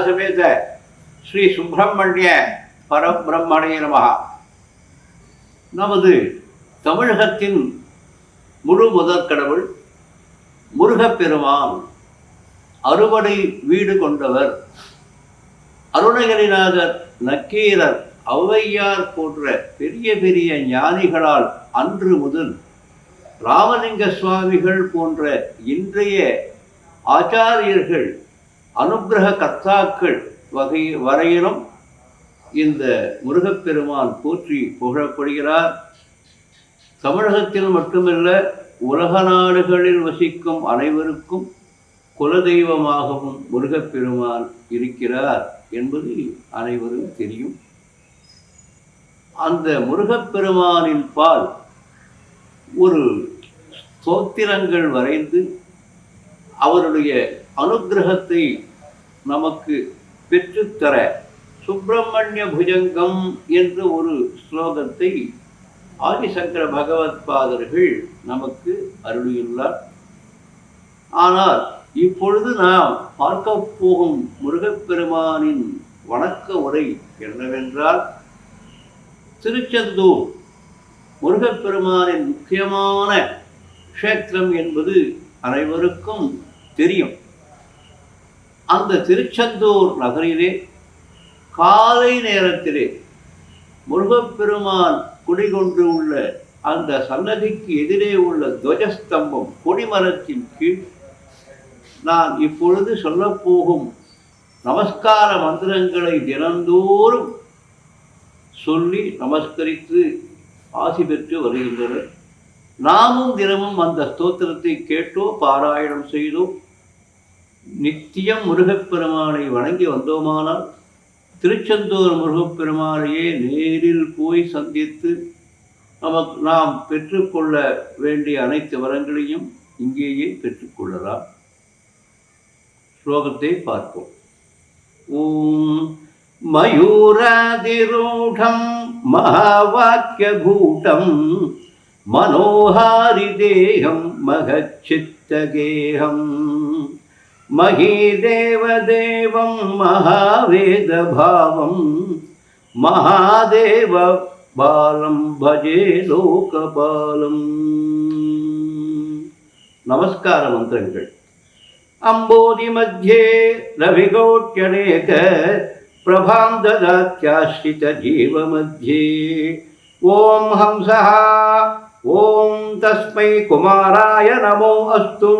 சமேத ஸ்ரீ சுப்பிரமணிய பரபிரம்மணே நமஹ. நமது தமிழகத்தின் முழு முதற் கடவுள் முருகப்பெருமான் அறுபடை வீடு கொண்டவர். அருணகிரிநாதர், நக்கீரர், ஔவையார் போன்ற பெரிய பெரிய ஞானிகளால் அன்று முதல் ராமலிங்க சுவாமிகள் போன்ற இன்றைய ஆச்சாரியர்கள், அனுக்கிரக கர்த்தாக்கள் வரையிலும் இந்த முருகப்பெருமான் போற்றி புகழப்படுகிறார். தமிழகத்தில் மட்டுமல்ல, உலக நாடுகளில் வசிக்கும் அனைவருக்கும் குலதெய்வமாகவும் முருகப்பெருமான் இருக்கிறார் என்பது அனைவரும் தெரியும். அந்த முருகப்பெருமானின் பால் ஒரு ஸ்தோத்திரங்கள் வரைந்து அவருடைய அனுக்கிரகத்தை நமக்கு பெற்றுத்தர சுப்பிரமணிய புஜங்கம் என்ற ஒரு ஸ்லோகத்தை ஆதிசங்கர பகவத் பாதர்கள் நமக்கு அருளியுள்ளார். ஆனால் இப்பொழுது நாம் பார்க்க போகும் முருகப்பெருமானின் வணக்க உரை என்னவென்றால், திருச்செந்தூர் முருகப்பெருமானின் முக்கியமான க்ஷேத்திரம் என்பது அனைவருக்கும் தெரியும். அந்த திருச்செந்தூர் நகரிலே காலை நேரத்திலே முருகப்பெருமான் குடிகொண்டு உள்ள அந்த சன்னதிக்கு எதிரே உள்ள துவஜஸ்தம்பம் கொடிமரத்தின் கீழ் நான் இப்பொழுது சொல்லப்போகும் நமஸ்கார மந்திரங்களை தினந்தோறும் சொல்லி நமஸ்கரித்து ஆசி பெற்று வருகின்றனர். நாமும் தினமும் அந்த ஸ்தோத்திரத்தை கேட்டோ பாராயணம் செய்தோ நித்தியம் முருகப்பெருமானை வணங்கி வந்தோமானால் திருச்செந்தூர் முருகப்பெருமானையே நேரில் போய் சந்தித்து நாம் பெற்றுக்கொள்ள வேண்டிய அனைத்து வரங்களையும் இங்கேயே பெற்றுக்கொள்ளலாம். ஸ்லோகத்தை பார்ப்போம். ஓம் மயூராதிரூடம் மகாவாக்கியபூடம் மனோஹாரிதேகம் மகச்சித்தகேகம் மகீதேவதேவம் மகாவேதபாவம் மகாதேவ பாலம் பஜே லோகபாலம். நமஸ்கார மந்திரங்கள். அம்போதி மத்தியே ரவிகோட்யநேக பிரபாம் ததாத்யாஸ்ரித ஜீவ மத்தியே ஓம் ஹம்சஹ ஓம் தஸ்மை குமாராய நமோ அஸ்து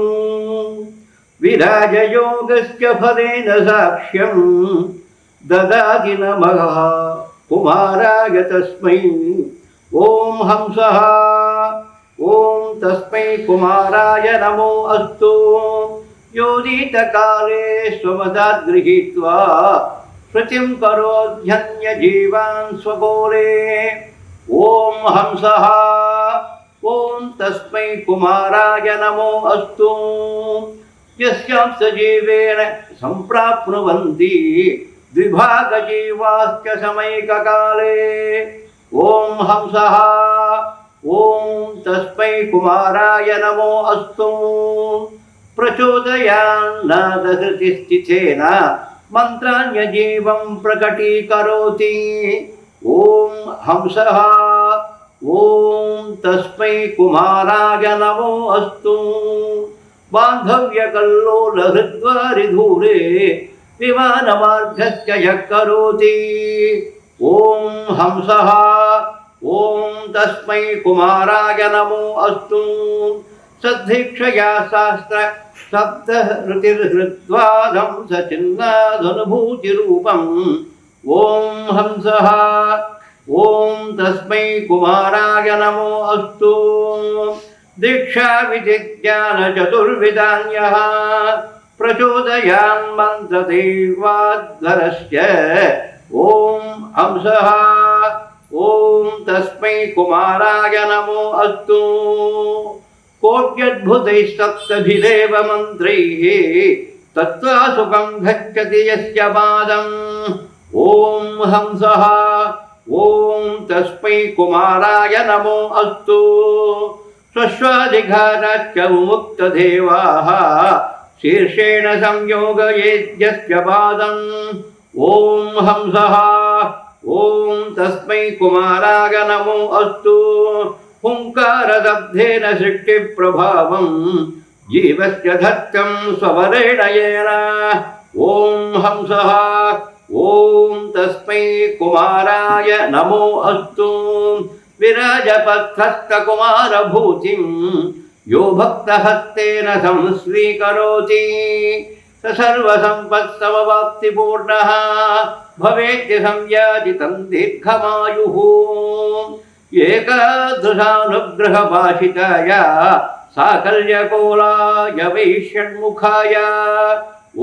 விராஜயோகஸ்ய ஃபலேன சாக்ஷ்யம் ததாதி நமः குமாராய தஸ்மை ஓம் ஹம்சஹ ஓம் தஸ்மை குமாராய நமோ அஸ்து யோதித காலே ஸ்வமதாத் கிரஹீத்வா ஸ்ருதிம் கரோத்யன்ய ஜீவான் ஸ்வகோலே ஓம் ஹம்சஹ ஓம் தஸ்மை குமாராய நமோ அஸ்து யஸ்யாம் சஜீவேன சம்பிராப்னுவந்தி द्विभागजीवाश्च समैककाले ओम हंसः ओम तस्मै कुमाराय नमो अस्तु प्रचोदयान्नादहृतिस्थितेन मन्त्राण्यजीवं प्रकटीकरोति ओम हंसः ओम तस्मै कुमाराय नमो अस्तु बान्धव्यकल्लोलहृद्वारिधूरे विमानमार्गस्य यः करोति ओम हंसः ओम तस्मै कुमाराय नमो अस्तु सद्धीक्षया शास्त्र शब्दहृतिर्हृद्वादं सचिन्नादनुभूतिरूपम् ओम हंसः ओम तस्मै कुमाराय नमो अस्तु दीक्षा विधिज्ञान चतुर्विधान्यः प्रचोदयान् मन्त्रदैवाद्वरस्य ओम हंसः ओम तस्मै कुमाराय नमो अस्तु कोट्यद्भुतैः सप्तभिरेव मन्त्रैः तत्त्वासुखं गच्छति यस्य पादम् ओम हंसः ओम तस्मै कुमाराय नमो अस्तु स्वस्वाधिकाराच्च विमुक्तदेवाः शीर्षेण संयोगयेद्यस्य पादम् ॐ हंसः ॐ तस्मै कुमाराय नमो अस्तु हुङ्कारशब्देन सृष्टिप्रभावं जीवस्य धत्तं स्ववरेण येन ॐ हंसः ॐ तस्मै कुमाराय नमो अस्तु विराजपत्थस्थकुमारभूतिं यो भक्तहस्तेन संस्वीकरोति स सर्वसम्पत्समवाप्तिपूर्णः भवेत् संयाजितं दीर्घमायुः एकादृशानुग्रहभाषिताय साकल्यकोलाय वैष्यन्मुखाय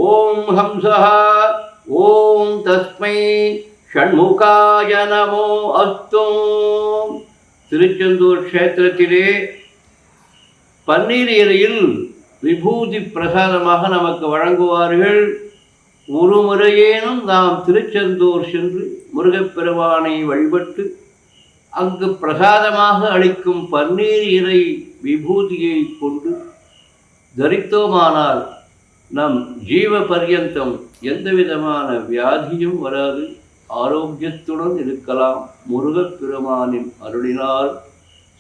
ॐ हंसः ॐ तस्मै षण्मुखाय நமோ அஸ்து. திருச்செந்தூர் க்ஷேத்திரத்திலே பன்னீர் இலையில் விபூதி பிரசாதமாக நமக்கு வழங்குவார்கள். ஒரு முறையேனும் நாம் திருச்செந்தூர் சென்று முருகப்பெருமானை வழிபட்டு அங்கு பிரசாதமாக அளிக்கும் பன்னீர் இலை விபூதியை கொண்டு தரித்தோமானால் நம் ஜீவ பர்யந்தம் எந்த விதமான வியாதியும் வராது, ஆரோக்கியத்துடன் இருக்கலாம். முருகப்பெருமானின் அருளினால்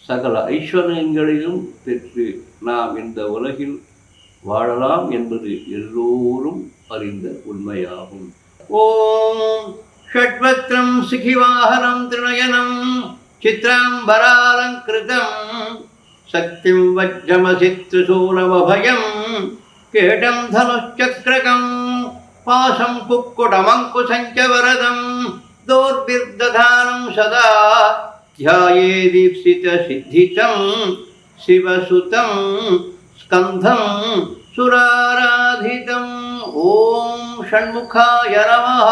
சகல ஐஸ்வர்யங்களையும் பெற்று நாம் இந்த உலகில் வாழலாம் என்பது எல்லோரும் அறிந்த உண்மையாகும். ஓம் ஷட்வத்ரம் சிகிவாஹனம் திருநயனம் சித்ராம்பராலங்கிருதம் சக்திம் வஜ்ரமசித்ருசூலமபயம் கேடம் தனுச்சக்ரகம் பாசம் குக்குடமங்குசஞ்ச வரதம் தோர்பிர்ததானம் சதா ध्यायेदीप्सित सिद्धितं शिवसुतं स्कन्धं सुराराधितं ॐ षण्मुखाय नमः.